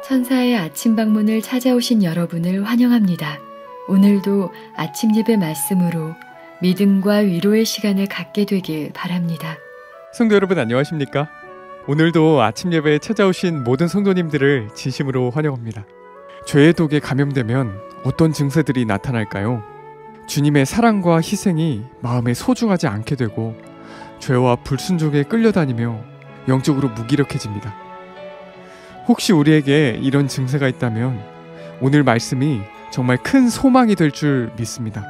천사의 아침 방문을 찾아오신 여러분을 환영합니다. 오늘도 아침 예배 말씀으로 믿음과 위로의 시간을 갖게 되길 바랍니다. 성도 여러분 안녕하십니까? 오늘도 아침 예배에 찾아오신 모든 성도님들을 진심으로 환영합니다. 죄의 독에 감염되면 어떤 증세들이 나타날까요? 주님의 사랑과 희생이 마음에 소중하지 않게 되고 죄와 불순종에 끌려다니며 영적으로 무기력해집니다. 혹시 우리에게 이런 증세가 있다면 오늘 말씀이 정말 큰 소망이 될 줄 믿습니다.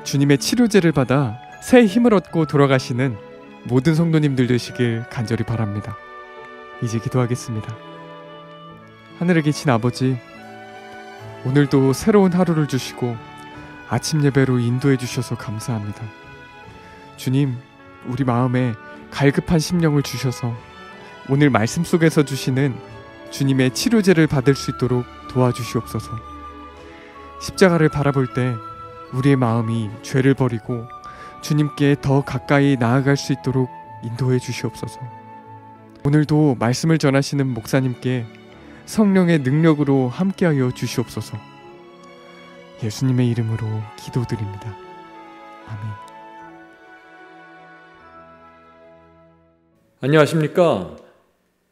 주님의 치료제를 받아 새 힘을 얻고 돌아가시는 모든 성도님들 되시길 간절히 바랍니다. 이제 기도하겠습니다. 하늘에 계신 아버지, 오늘도 새로운 하루를 주시고 아침 예배로 인도해 주셔서 감사합니다. 주님, 우리 마음에 갈급한 심령을 주셔서 오늘 말씀 속에서 주시는 주님의 치료제를 받을 수 있도록 도와주시옵소서. 십자가를 바라볼 때 우리의 마음이 죄를 버리고 주님께 더 가까이 나아갈 수 있도록 인도해 주시옵소서. 오늘도 말씀을 전하시는 목사님께 성령의 능력으로 함께하여 주시옵소서. 예수님의 이름으로 기도드립니다. 아멘. 안녕하십니까?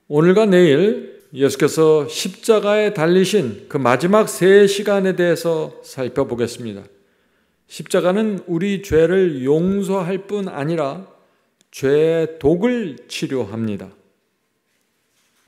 오늘과 내일 예수께서 십자가에 달리신 그 마지막 3시간에 대해서 살펴보겠습니다. 십자가는 우리 죄를 용서할 뿐 아니라 죄의 독을 치료합니다.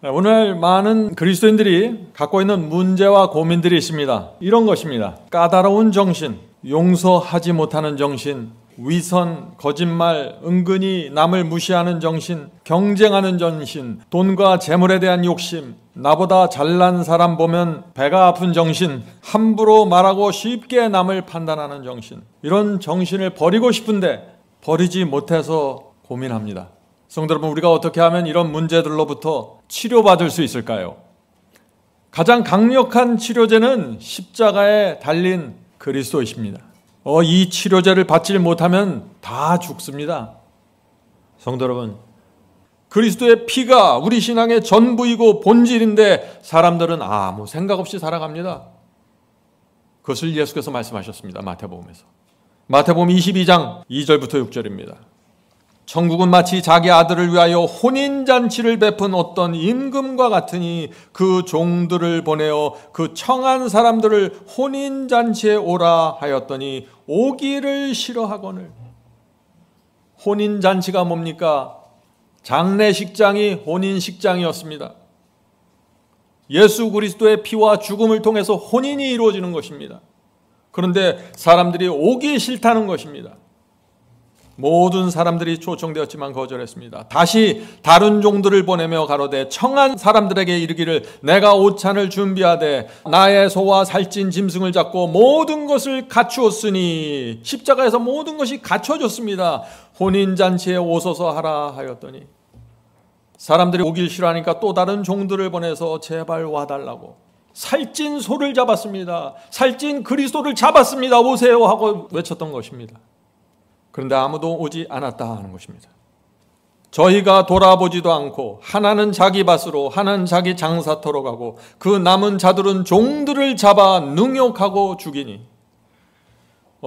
오늘 많은 그리스도인들이 갖고 있는 문제와 고민들이 있습니다. 이런 것입니다. 까다로운 정신, 용서하지 못하는 정신, 위선, 거짓말, 은근히 남을 무시하는 정신, 경쟁하는 정신, 돈과 재물에 대한 욕심, 나보다 잘난 사람 보면 배가 아픈 정신, 함부로 말하고 쉽게 남을 판단하는 정신, 이런 정신을 버리고 싶은데 버리지 못해서 고민합니다. 성도 여러분, 우리가 어떻게 하면 이런 문제들로부터 치료받을 수 있을까요? 가장 강력한 치료제는 십자가에 달린 그리스도이십니다. 이 치료제를 받지 못하면 다 죽습니다. 성도 여러분, 그리스도의 피가 우리 신앙의 전부이고 본질인데 사람들은 아무 생각 없이 살아갑니다. 그것을 예수께서 말씀하셨습니다. 마태복음에서. 마태복음 22장 2절부터 6절입니다. 천국은 마치 자기 아들을 위하여 혼인잔치를 베푼 어떤 임금과 같으니 그 종들을 보내어 그 청한 사람들을 혼인잔치에 오라 하였더니 오기를 싫어하거늘. 혼인잔치가 뭡니까? 장례식장이 혼인식장이었습니다. 예수 그리스도의 피와 죽음을 통해서 혼인이 이루어지는 것입니다. 그런데 사람들이 오기 싫다는 것입니다. 모든 사람들이 초청되었지만 거절했습니다. 다시 다른 종들을 보내며 가로되 청한 사람들에게 이르기를 내가 오찬을 준비하되 나의 소와 살찐 짐승을 잡고 모든 것을 갖추었으니, 십자가에서 모든 것이 갖춰졌습니다. 혼인잔치에 오소서 하라 하였더니 사람들이 오길 싫어하니까 또 다른 종들을 보내서 제발 와달라고 살찐 소를 잡았습니다. 살찐 그리스도를 잡았습니다. 오세요 하고 외쳤던 것입니다. 그런데 아무도 오지 않았다 하는 것입니다. 저희가 돌아보지도 않고 하나는 자기 밭으로 하나는 자기 장사터로 가고 그 남은 자들은 종들을 잡아 능욕하고 죽이니.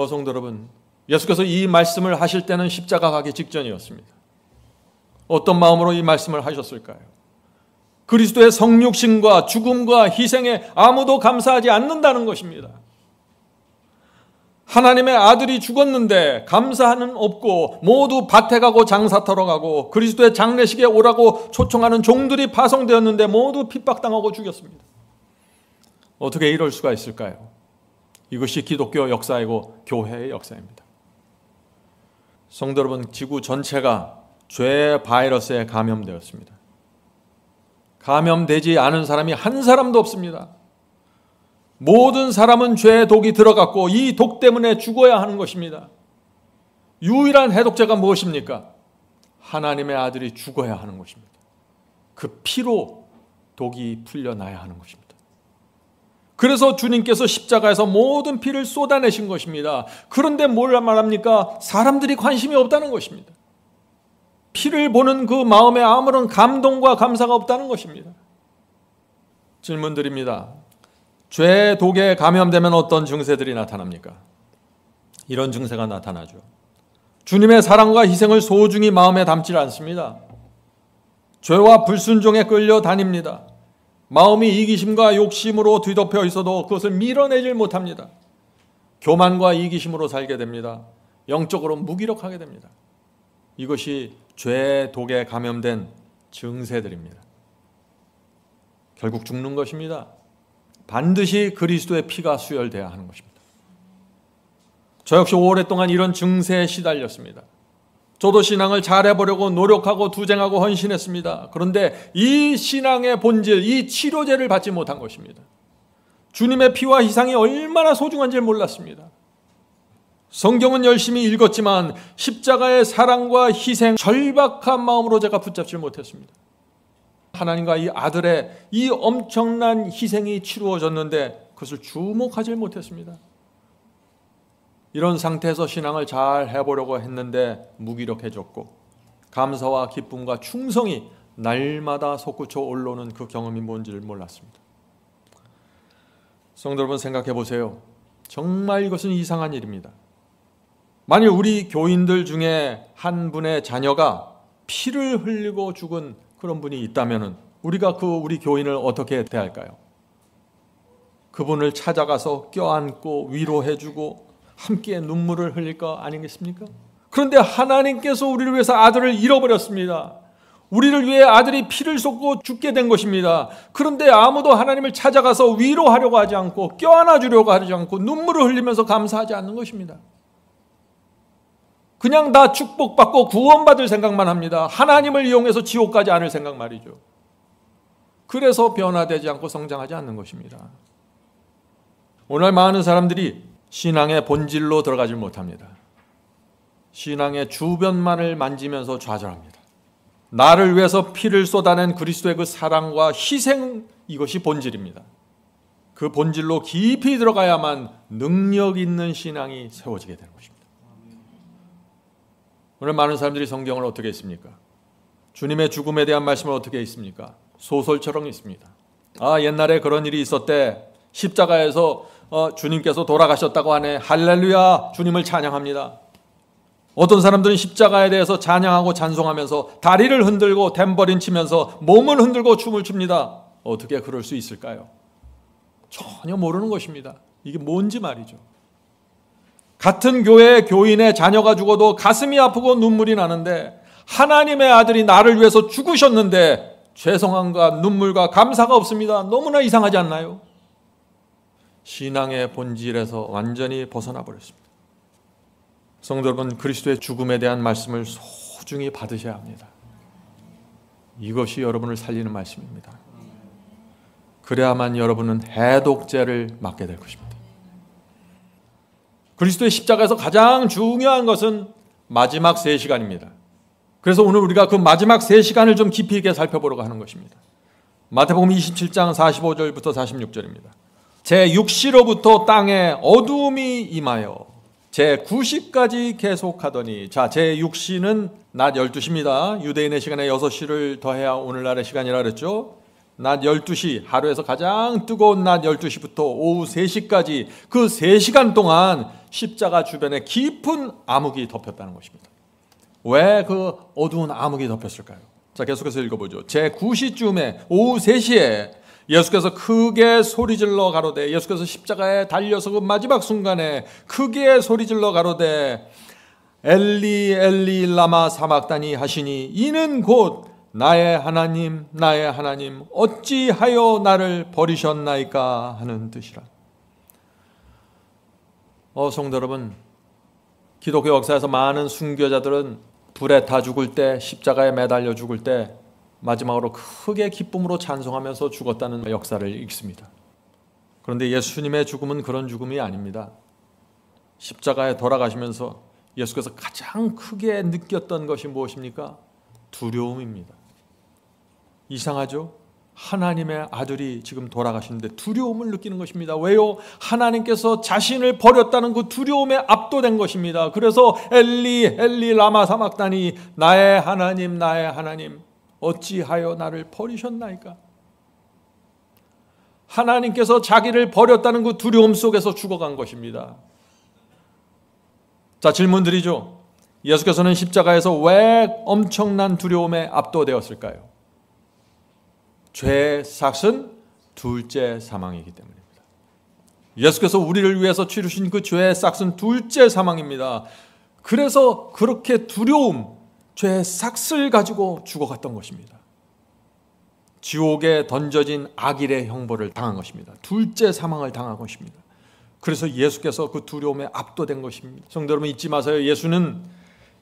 성도 여러분, 예수께서 이 말씀을 하실 때는 십자가 가기 직전이었습니다. 어떤 마음으로 이 말씀을 하셨을까요? 그리스도의 성육신과 죽음과 희생에 아무도 감사하지 않는다는 것입니다. 하나님의 아들이 죽었는데 감사는 없고 모두 밭에 가고 장사터러 가고 그리스도의 장례식에 오라고 초청하는 종들이 파송되었는데 모두 핍박당하고 죽였습니다. 어떻게 이럴 수가 있을까요? 이것이 기독교 역사이고 교회의 역사입니다. 성도 여러분, 지구 전체가 죄의 바이러스에 감염되었습니다. 감염되지 않은 사람이 한 사람도 없습니다. 모든 사람은 죄의 독이 들어갔고 이 독 때문에 죽어야 하는 것입니다. 유일한 해독제가 무엇입니까? 하나님의 아들이 죽어야 하는 것입니다. 그 피로 독이 풀려나야 하는 것입니다. 그래서 주님께서 십자가에서 모든 피를 쏟아내신 것입니다. 그런데 뭘 말합니까? 사람들이 관심이 없다는 것입니다. 피를 보는 그 마음에 아무런 감동과 감사가 없다는 것입니다. 질문 드립니다. 죄의 독에 감염되면 어떤 증세들이 나타납니까? 이런 증세가 나타나죠. 주님의 사랑과 희생을 소중히 마음에 담지 않습니다. 죄와 불순종에 끌려 다닙니다. 마음이 이기심과 욕심으로 뒤덮여 있어도 그것을 밀어내질 못합니다. 교만과 이기심으로 살게 됩니다. 영적으로 무기력하게 됩니다. 이것이 죄의 독에 감염된 증세들입니다. 결국 죽는 것입니다. 반드시 그리스도의 피가 수혈돼야 하는 것입니다. 저 역시 오랫동안 이런 증세에 시달렸습니다. 저도 신앙을 잘해보려고 노력하고 투쟁하고 헌신했습니다. 그런데 이 신앙의 본질, 이 치료제를 받지 못한 것입니다. 주님의 피와 희생이 얼마나 소중한지 몰랐습니다. 성경은 열심히 읽었지만 십자가의 사랑과 희생, 절박한 마음으로 제가 붙잡지 못했습니다. 하나님과 이 아들의 이 엄청난 희생이 치루어졌는데 그것을 주목하지 못했습니다. 이런 상태에서 신앙을 잘 해보려고 했는데 무기력해졌고 감사와 기쁨과 충성이 날마다 솟구쳐 올라오는 그 경험이 뭔지를 몰랐습니다. 성도 여러분, 생각해 보세요. 정말 이것은 이상한 일입니다. 만일 우리 교인들 중에 한 분의 자녀가 피를 흘리고 죽은 그런 분이 있다면 우리가 우리 교인을 어떻게 대할까요? 그분을 찾아가서 껴안고 위로해주고 함께 눈물을 흘릴 거 아니겠습니까? 그런데 하나님께서 우리를 위해서 아들을 잃어버렸습니다. 우리를 위해 아들이 피를 쏟고 죽게 된 것입니다. 그런데 아무도 하나님을 찾아가서 위로하려고 하지 않고 껴안아주려고 하지 않고 눈물을 흘리면서 감사하지 않는 것입니다. 그냥 다 축복받고 구원받을 생각만 합니다. 하나님을 이용해서 지옥 가지 않을 생각 말이죠. 그래서 변화되지 않고 성장하지 않는 것입니다. 오늘 많은 사람들이 신앙의 본질로 들어가지 못합니다. 신앙의 주변만을 만지면서 좌절합니다. 나를 위해서 피를 쏟아낸 그리스도의 그 사랑과 희생, 이것이 본질입니다. 그 본질로 깊이 들어가야만 능력 있는 신앙이 세워지게 되는 것입니다. 오늘 많은 사람들이 성경을 어떻게 읽습니까? 주님의 죽음에 대한 말씀을 어떻게 읽습니까? 소설처럼 읽습니다. 옛날에 그런 일이 있었대. 십자가에서 주님께서 돌아가셨다고 하네. 할렐루야, 주님을 찬양합니다. 어떤 사람들은 십자가에 대해서 찬양하고 찬송하면서 다리를 흔들고 탬버린 치면서 몸을 흔들고 춤을 춥니다. 어떻게 그럴 수 있을까요? 전혀 모르는 것입니다. 이게 뭔지 말이죠. 같은 교회의 교인의 자녀가 죽어도 가슴이 아프고 눈물이 나는데 하나님의 아들이 나를 위해서 죽으셨는데 죄송함과 눈물과 감사가 없습니다. 너무나 이상하지 않나요? 신앙의 본질에서 완전히 벗어나 버렸습니다. 성도 여러분, 그리스도의 죽음에 대한 말씀을 소중히 받으셔야 합니다. 이것이 여러분을 살리는 말씀입니다. 그래야만 여러분은 해독제를 맞게 될 것입니다. 그리스도의 십자가에서 가장 중요한 것은 마지막 3시간입니다. 그래서 오늘 우리가 그 마지막 3시간을 좀 깊이 있게 살펴보려고 하는 것입니다. 마태복음 27장 45절부터 46절입니다. 제6시로부터 땅에 어두움이 임하여 제9시까지 계속하더니, 제6시는 낮 12시입니다. 유대인의 시간에 6시를 더해야 오늘날의 시간이라 그랬죠. 낮 12시, 하루에서 가장 뜨거운 낮 12시부터 오후 3시까지 그 3시간 동안 십자가 주변에 깊은 암흑이 덮였다는 것입니다. 왜 그 어두운 암흑이 덮였을까요? 계속해서 읽어보죠. 제9시쯤에 오후 3시에 예수께서 크게 소리질러 가로되, 예수께서 십자가에 달려서 그 마지막 순간에 크게 소리질러 가로되 엘리 엘리 라마 사막다니 하시니 이는 곧 나의 하나님 나의 하나님 어찌하여 나를 버리셨나이까 하는 뜻이라. 성도 여러분, 기독교 역사에서 많은 순교자들은 불에 타 죽을 때, 십자가에 매달려 죽을 때 마지막으로 크게 기쁨으로 찬송하면서 죽었다는 역사를 읽습니다. 그런데 예수님의 죽음은 그런 죽음이 아닙니다. 십자가에 돌아가시면서 예수께서 가장 크게 느꼈던 것이 무엇입니까? 두려움입니다. 이상하죠? 하나님의 아들이 지금 돌아가시는데 두려움을 느끼는 것입니다. 왜요? 하나님께서 자신을 버렸다는 그 두려움에 압도된 것입니다. 그래서 엘리 엘리 라마 사막다니 나의 하나님 나의 하나님 어찌하여 나를 버리셨나이까? 하나님께서 자기를 버렸다는 그 두려움 속에서 죽어간 것입니다. 자, 질문 드리죠. 예수께서는 십자가에서 왜 엄청난 두려움에 압도되었을까요? 죄의 삭은 둘째 사망이기 때문입니다. 예수께서 우리를 위해서 치르신 그 죄의 삭은 둘째 사망입니다. 그래서 그렇게 두려움, 죄의 삭을 가지고 죽어갔던 것입니다. 지옥에 던져진 악일의 형벌을 당한 것입니다. 둘째 사망을 당한 것입니다. 그래서 예수께서 그 두려움에 압도된 것입니다. 성도 여러분, 잊지 마세요. 예수는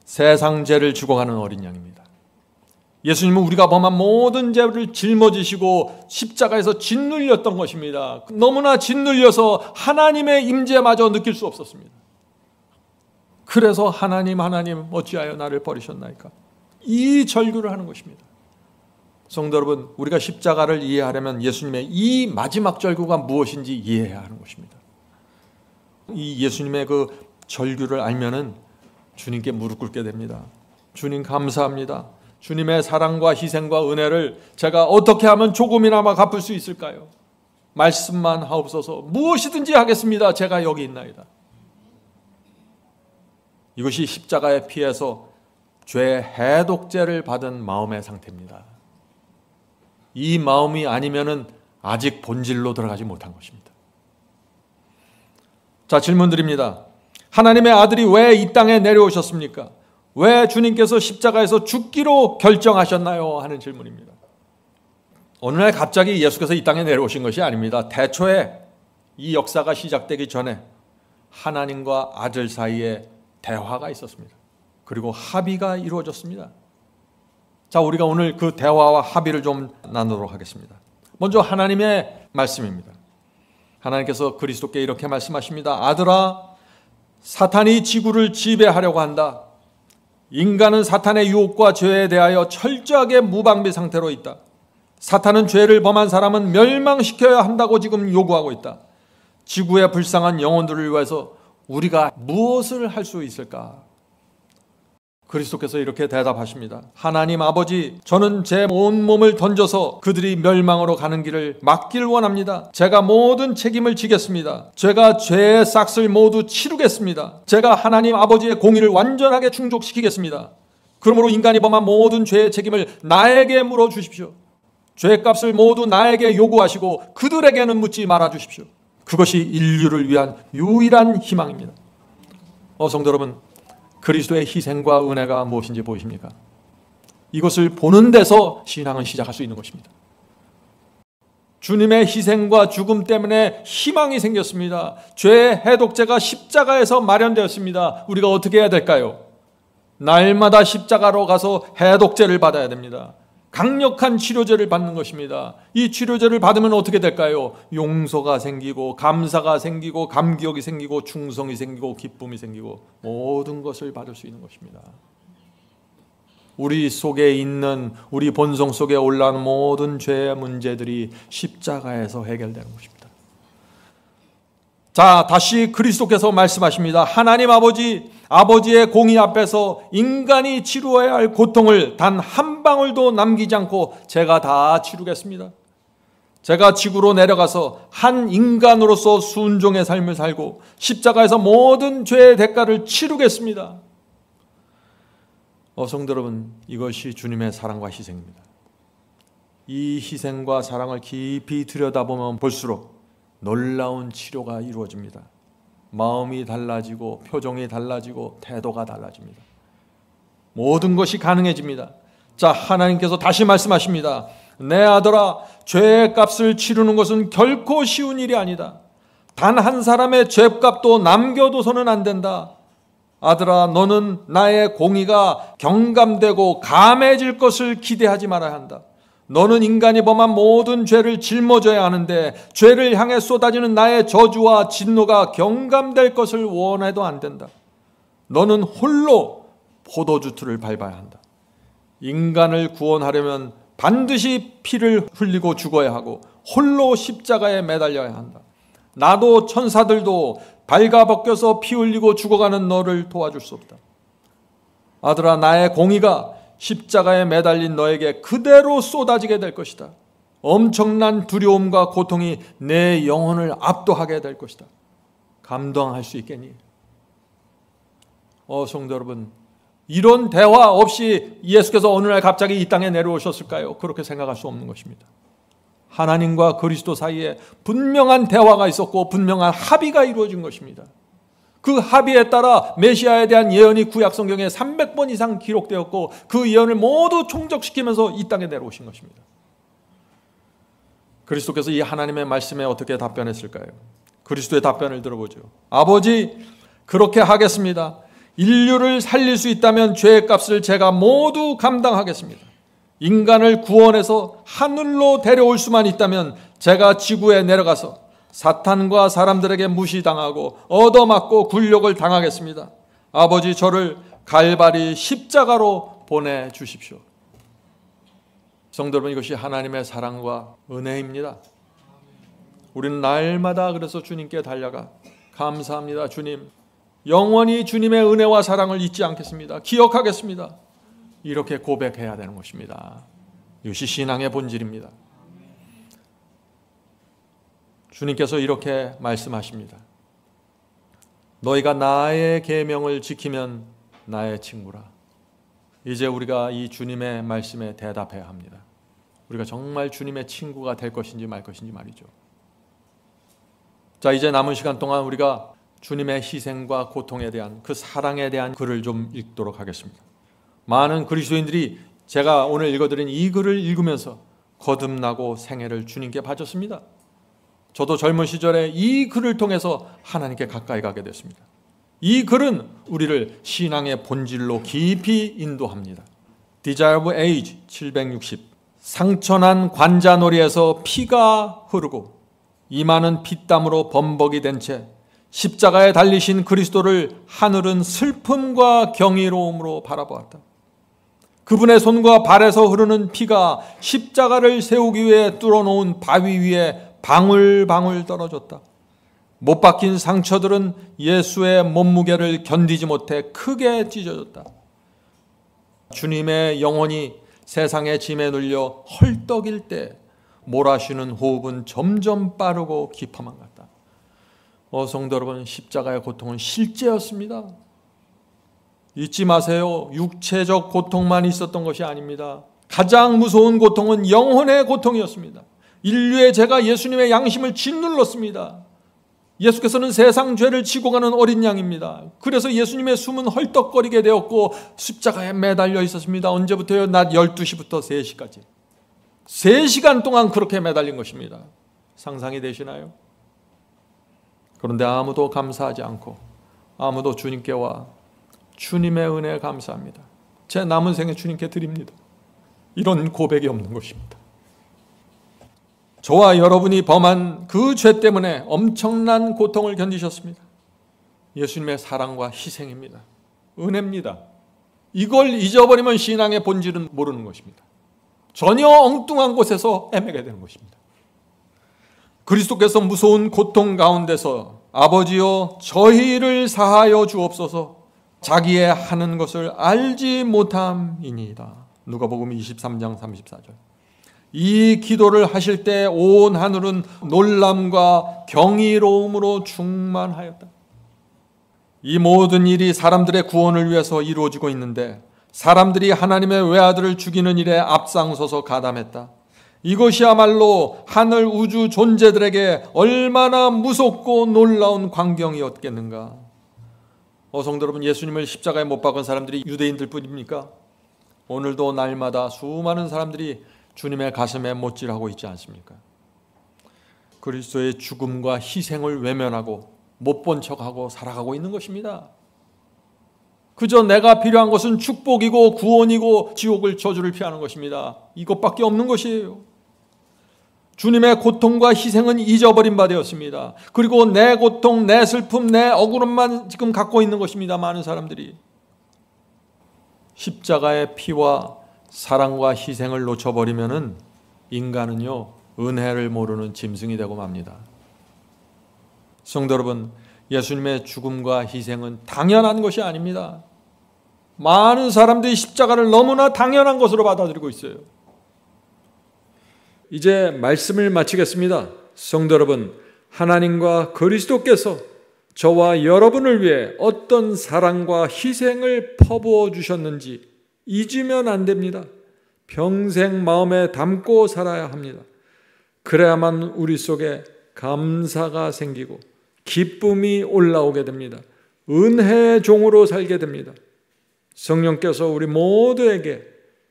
세상 죄를 죽어가는 어린 양입니다. 예수님은 우리가 범한 모든 죄를 짊어지시고 십자가에서 짓눌렸던 것입니다. 너무나 짓눌려서 하나님의 임재마저 느낄 수 없었습니다. 그래서 하나님 어찌하여 나를 버리셨나이까? 이 절규를 하는 것입니다. 성도 여러분, 우리가 십자가를 이해하려면 예수님의 이 마지막 절규가 무엇인지 이해해야 하는 것입니다. 이 예수님의 그 절규를 알면은 주님께 무릎 꿇게 됩니다. 주님 감사합니다. 주님의 사랑과 희생과 은혜를 제가 어떻게 하면 조금이나마 갚을 수 있을까요? 말씀만 하옵소서. 무엇이든지 하겠습니다. 제가 여기 있나이다. 이것이 십자가의 피에서 죄의 해독제를 받은 마음의 상태입니다. 이 마음이 아니면은 아직 본질로 들어가지 못한 것입니다. 자, 질문 드립니다. 하나님의 아들이 왜 이 땅에 내려오셨습니까? 왜 주님께서 십자가에서 죽기로 결정하셨나요? 하는 질문입니다. 어느 날 갑자기 예수께서 이 땅에 내려오신 것이 아닙니다. 태초에 이 역사가 시작되기 전에 하나님과 아들 사이에 대화가 있었습니다. 그리고 합의가 이루어졌습니다. 자, 우리가 오늘 그 대화와 합의를 좀 나누도록 하겠습니다. 먼저 하나님의 말씀입니다. 하나님께서 그리스도께 이렇게 말씀하십니다. 아들아, 사탄이 지구를 지배하려고 한다. 인간은 사탄의 유혹과 죄에 대하여 철저하게 무방비 상태로 있다. 사탄은 죄를 범한 사람은 멸망시켜야 한다고 지금 요구하고 있다. 지구의 불쌍한 영혼들을 위해서 우리가 무엇을 할 수 있을까? 그리스도께서 이렇게 대답하십니다. 하나님 아버지, 저는 제 온 몸을 던져서 그들이 멸망으로 가는 길을 막길 원합니다. 제가 모든 책임을 지겠습니다. 제가 죄의 삭을 모두 치르겠습니다. 제가 하나님 아버지의 공의를 완전하게 충족시키겠습니다. 그러므로 인간이 범한 모든 죄의 책임을 나에게 물어주십시오. 죄값을 모두 나에게 요구하시고 그들에게는 묻지 말아주십시오. 그것이 인류를 위한 유일한 희망입니다. 성도 여러분, 그리스도의 희생과 은혜가 무엇인지 보이십니까? 이것을 보는 데서 신앙은 시작할 수 있는 것입니다. 주님의 희생과 죽음 때문에 희망이 생겼습니다. 죄의 해독제가 십자가에서 마련되었습니다. 우리가 어떻게 해야 될까요? 날마다 십자가로 가서 해독제를 받아야 됩니다. 강력한 치료제를 받는 것입니다. 이 치료제를 받으면 어떻게 될까요? 용서가 생기고 감사가 생기고 감격이 생기고 충성이 생기고 기쁨이 생기고 모든 것을 받을 수 있는 것입니다. 우리 속에 있는, 우리 본성 속에 올라오는 모든 죄의 문제들이 십자가에서 해결되는 것입니다. 자, 다시 그리스도께서 말씀하십니다. 하나님 아버지의 공의 앞에서 인간이 치루어야 할 고통을 단 한 방울도 남기지 않고 제가 다 치르겠습니다. 제가 지구로 내려가서 한 인간으로서 순종의 삶을 살고 십자가에서 모든 죄의 대가를 치르겠습니다. 성도 여러분, 이것이 주님의 사랑과 희생입니다. 이 희생과 사랑을 깊이 들여다보면 볼수록 놀라운 치료가 이루어집니다. 마음이 달라지고 표정이 달라지고 태도가 달라집니다. 모든 것이 가능해집니다. 자, 하나님께서 다시 말씀하십니다. 내 아들아, 죄의 값을 치르는 것은 결코 쉬운 일이 아니다. 단 한 사람의 죄값도 남겨둬서는 안 된다. 아들아, 너는 나의 공의가 경감되고 감해질 것을 기대하지 말아야 한다. 너는 인간이 범한 모든 죄를 짊어져야 하는데 죄를 향해 쏟아지는 나의 저주와 진노가 경감될 것을 원해도 안 된다. 너는 홀로 포도주틀을 밟아야 한다. 인간을 구원하려면 반드시 피를 흘리고 죽어야 하고 홀로 십자가에 매달려야 한다. 나도 천사들도 발가벗겨서 피 흘리고 죽어가는 너를 도와줄 수 없다. 아들아, 나의 공의가 십자가에 매달린 너에게 그대로 쏟아지게 될 것이다. 엄청난 두려움과 고통이 내 영혼을 압도하게 될 것이다. 감당할 수 있겠니? 성도 여러분, 이런 대화 없이 예수께서 어느 날 갑자기 이 땅에 내려오셨을까요? 그렇게 생각할 수 없는 것입니다. 하나님과 그리스도 사이에 분명한 대화가 있었고 분명한 합의가 이루어진 것입니다. 그 합의에 따라 메시아에 대한 예언이 구약 성경에 300번 이상 기록되었고 그 예언을 모두 총적시키면서 이 땅에 내려오신 것입니다. 그리스도께서 이 하나님의 말씀에 어떻게 답변했을까요? 그리스도의 답변을 들어보죠. 아버지, 그렇게 하겠습니다. 인류를 살릴 수 있다면 죄의 값을 제가 모두 감당하겠습니다. 인간을 구원해서 하늘로 데려올 수만 있다면 제가 지구에 내려가서 사탄과 사람들에게 무시당하고 얻어맞고 굴욕을 당하겠습니다. 아버지, 저를 갈바리 십자가로 보내주십시오. 성도 여러분, 이것이 하나님의 사랑과 은혜입니다. 우리는 날마다 그래서 주님께 달려가 감사합니다. 주님, 영원히 주님의 은혜와 사랑을 잊지 않겠습니다. 기억하겠습니다. 이렇게 고백해야 되는 것입니다. 이것이 신앙의 본질입니다. 주님께서 이렇게 말씀하십니다. 너희가 나의 계명을 지키면 나의 친구라. 이제 우리가 이 주님의 말씀에 대답해야 합니다. 우리가 정말 주님의 친구가 될 것인지 말 것인지 말이죠. 자, 이제 남은 시간 동안 우리가 주님의 희생과 고통에 대한 그 사랑에 대한 글을 좀 읽도록 하겠습니다. 많은 그리스도인들이 제가 오늘 읽어드린 이 글을 읽으면서 거듭나고 생애를 주님께 바쳤습니다. 저도 젊은 시절에 이 글을 통해서 하나님께 가까이 가게 됐습니다. 이 글은 우리를 신앙의 본질로 깊이 인도합니다. Desire of Age 760. 상처난 관자놀이에서 피가 흐르고 이마는 피땀으로 범벅이 된 채 십자가에 달리신 그리스도를 하늘은 슬픔과 경이로움으로 바라보았다. 그분의 손과 발에서 흐르는 피가 십자가를 세우기 위해 뚫어놓은 바위 위에 방울방울 떨어졌다. 못 박힌 상처들은 예수의 몸무게를 견디지 못해 크게 찢어졌다. 주님의 영혼이 세상의 짐에 눌려 헐떡일 때 몰아쉬는 호흡은 점점 빠르고 깊어만 갔다. 성도 여러분, 십자가의 고통은 실제였습니다. 잊지 마세요. 육체적 고통만 있었던 것이 아닙니다. 가장 무서운 고통은 영혼의 고통이었습니다. 인류의 죄가 예수님의 양심을 짓눌렀습니다. 예수께서는 세상 죄를 지고 가는 어린 양입니다. 그래서 예수님의 숨은 헐떡거리게 되었고 십자가에 매달려 있었습니다. 언제부터요? 낮 12시부터 3시까지. 3시간 동안 그렇게 매달린 것입니다. 상상이 되시나요? 그런데 아무도 감사하지 않고 아무도 주님께 와 주님의 은혜에 감사합니다. 제 남은 생에 주님께 드립니다. 이런 고백이 없는 것입니다. 저와 여러분이 범한 그 죄 때문에 엄청난 고통을 견디셨습니다. 예수님의 사랑과 희생입니다. 은혜입니다. 이걸 잊어버리면 신앙의 본질은 모르는 것입니다. 전혀 엉뚱한 곳에서 헤매게 되는 것입니다. 그리스도께서 무서운 고통 가운데서 아버지여 저희를 사하여 주옵소서 자기의 하는 것을 알지 못함이니이다. 누가복음 23장 34절. 이 기도를 하실 때 온 하늘은 놀람과 경이로움으로 충만하였다. 이 모든 일이 사람들의 구원을 위해서 이루어지고 있는데 사람들이 하나님의 외아들을 죽이는 일에 앞장서서 가담했다. 이것이야말로 하늘 우주 존재들에게 얼마나 무섭고 놀라운 광경이었겠는가. 성도 여러분, 예수님을 십자가에 못 박은 사람들이 유대인들 뿐입니까? 오늘도 날마다 수많은 사람들이 주님의 가슴에 못질하고 있지 않습니까? 그리스도의 죽음과 희생을 외면하고 못 본 척하고 살아가고 있는 것입니다. 그저 내가 필요한 것은 축복이고 구원이고 지옥을 저주를 피하는 것입니다. 이것밖에 없는 것이에요. 주님의 고통과 희생은 잊어버린 바 되었습니다. 그리고 내 고통, 내 슬픔, 내 억울함만 지금 갖고 있는 것입니다. 많은 사람들이. 십자가의 피와 사랑과 희생을 놓쳐버리면은 인간은요, 은혜를 모르는 짐승이 되고 맙니다. 성도 여러분, 예수님의 죽음과 희생은 당연한 것이 아닙니다. 많은 사람들이 십자가를 너무나 당연한 것으로 받아들이고 있어요. 이제 말씀을 마치겠습니다. 성도 여러분, 하나님과 그리스도께서 저와 여러분을 위해 어떤 사랑과 희생을 퍼부어 주셨는지 잊으면 안 됩니다. 평생 마음에 담고 살아야 합니다. 그래야만 우리 속에 감사가 생기고 기쁨이 올라오게 됩니다. 은혜의 종으로 살게 됩니다. 성령께서 우리 모두에게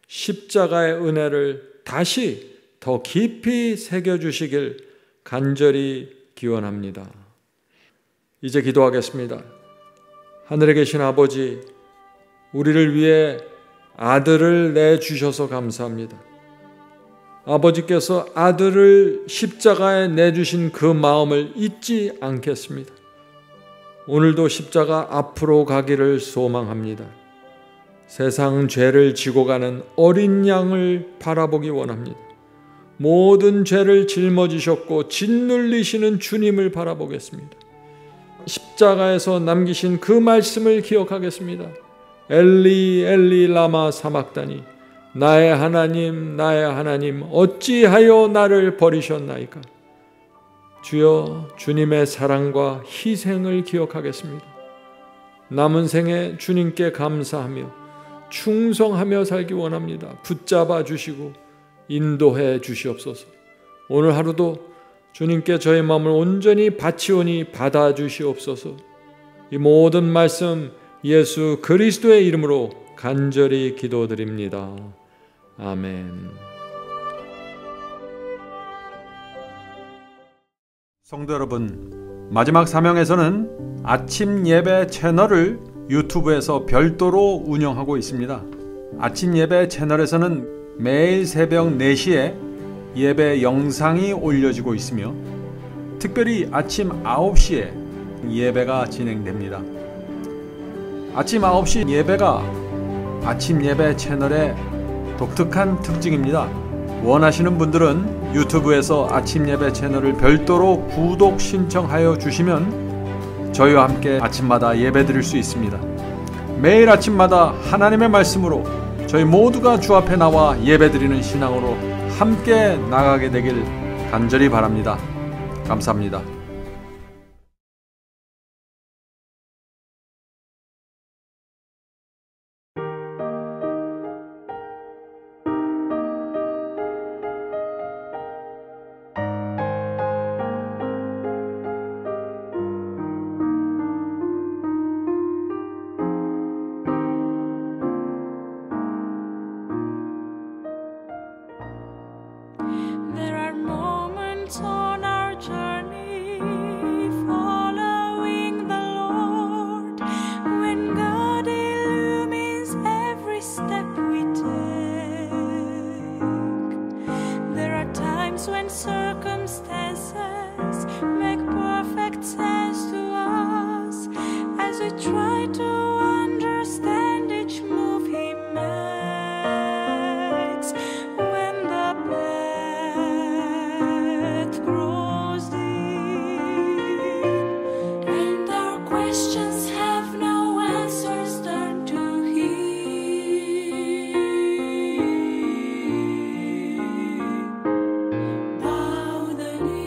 십자가의 은혜를 다시 더 깊이 새겨주시길 간절히 기원합니다. 이제 기도하겠습니다. 하늘에 계신 아버지, 우리를 위해 아들을 내주셔서 감사합니다. 아버지께서 아들을 십자가에 내주신 그 마음을 잊지 않겠습니다. 오늘도 십자가 앞으로 가기를 소망합니다. 세상 죄를 지고 가는 어린 양을 바라보기 원합니다. 모든 죄를 짊어지셨고 짓눌리시는 주님을 바라보겠습니다. 십자가에서 남기신 그 말씀을 기억하겠습니다. 엘리 엘리 라마 사막다니, 나의 하나님 어찌하여 나를 버리셨나이까. 주여, 주님의 사랑과 희생을 기억하겠습니다. 남은 생에 주님께 감사하며 충성하며 살기 원합니다. 붙잡아 주시고 인도해 주시옵소서. 오늘 하루도 주님께 저의 마음을 온전히 바치오니 받아 주시옵소서. 이 모든 말씀 예수 그리스도의 이름으로 간절히 기도드립니다. 아멘. 성도 여러분, 마지막 사명에서는 아침 예배 채널을 유튜브에서 별도로 운영하고 있습니다. 아침 예배 채널에서는 매일 새벽 4시에 예배 영상이 올려지고 있으며 특별히 아침 9시에 예배가 진행됩니다. 아침 9시 예배가 아침 예배 채널의 독특한 특징입니다. 원하시는 분들은 유튜브에서 아침 예배 채널을 별도로 구독 신청하여 주시면 저희와 함께 아침마다 예배 드릴 수 있습니다. 매일 아침마다 하나님의 말씀으로 저희 모두가 주 앞에 나와 예배 드리는 신앙으로 함께 나가게 되길 간절히 바랍니다. 감사합니다. There are moments on our journey following the Lord when God illumines every step we take. There are times when circumstances make perfect sense to us as we try to understand each move He makes. When the path grows deep and our questions have no answers, turn to Him. Bow the knee.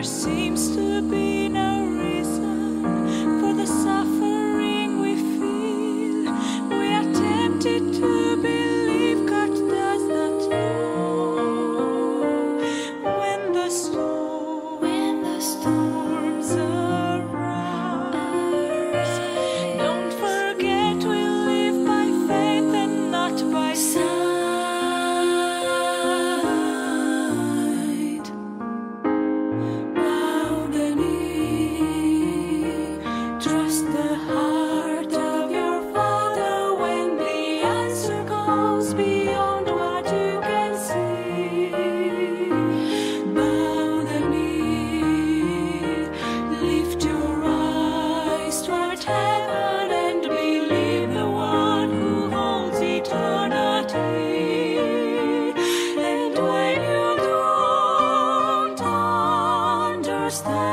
there seems to be no reason for the suffering we feel. We are tempted to believe God does not know. When the storms arise, don't forget we live by faith and not by sight. Bow the knee, trust the heart of your Father when the answer goes beyond what you can see. Bow the knee, lift your eyes toward heaven and believe the one who holds eternity. And when you don't understand,